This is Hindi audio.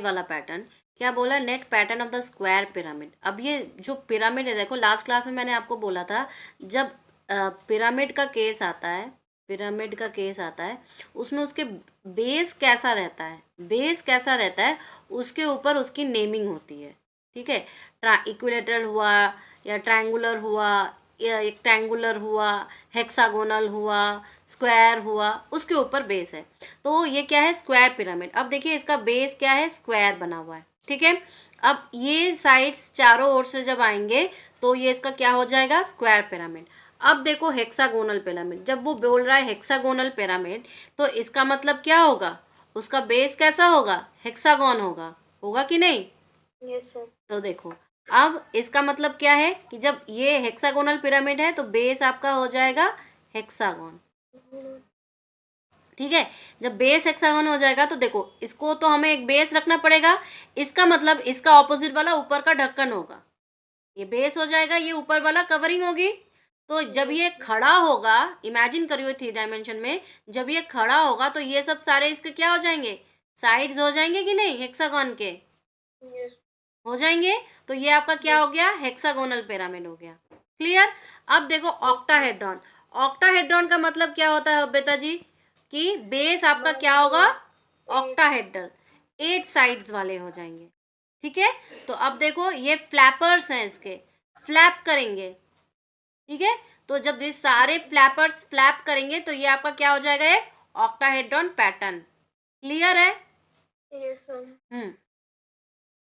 वाला पैटर्न क्या बोला, net pattern of the square pyramid. अब ये जो पिरामिड है, देखो लास्ट क्लास में मैंने आपको बोला था, जब पिरामिड का केस आता है, पिरामिड का केस आता है, उसमें उसके बेस कैसा रहता है, बेस कैसा रहता है उसके ऊपर उसकी नेमिंग होती है। ठीक है, इक्विलेटरल हुआ या ट्रायंगुलर हुआ या रेक्टेंगुलर हुआ, हेक्सागोनल हुआ, स्क्वायर हुआ, उसके ऊपर बेस है। तो ये क्या है, स्क्वायर पिरामिड। अब देखिए इसका बेस क्या है, स्क्वायर बना हुआ है। ठीक है, अब ये साइड्स चारों ओर से जब आएंगे तो ये इसका क्या हो जाएगा, स्क्वायर पिरामिड। अब देखो हेक्सागोनल पिरामिड, जब वो बोल रहा है हेक्सागोनल पिरामिड, तो इसका मतलब क्या होगा, उसका बेस कैसा होगा, हेक्सागोन होगा, होगा कि नहीं? Yes sir. तो देखो अब इसका मतलब क्या है कि जब ये हेक्सागोनल पिरामिड है तो बेस आपका हो जाएगा हेक्सागोन। ठीक है, जब बेस हेक्सागोन हो जाएगा तो देखो इसको तो हमें एक बेस रखना पड़ेगा, इसका मतलब इसका ऑपोजिट वाला ऊपर का ढक्कन होगा, ये बेस हो जाएगा, ये ऊपर वाला कवरिंग होगी। तो जब ये खड़ा होगा, इमेजिन करियो 3 डायमेंशन में, जब ये खड़ा होगा तो ये सब सारे इसके क्या हो जाएंगे, साइड्स हो जाएंगे कि नहीं, हेक्सागोन के यस। हो जाएंगे। तो ये आपका क्या हो गया, हेक्सागोनल पिरामिड हो गया। क्लियर? अब देखो ऑक्टाहेड्रॉन, ऑक्टाहेड्रॉन का मतलब क्या होता है बेटा जी, कि बेस आपका क्या होगा, ऑक्टाहेड्रल, 8 साइड्स वाले हो जाएंगे। ठीक है, तो अब देखो ये फ्लैपर्स हैं, इसके फ्लैप करेंगे। ठीक है, तो जब ये सारे फ्लैपर्स फ्लैप करेंगे तो ये आपका क्या हो जाएगा, ये ऑक्टाहेड्रॉन पैटर्न। क्लियर है? Yes sir.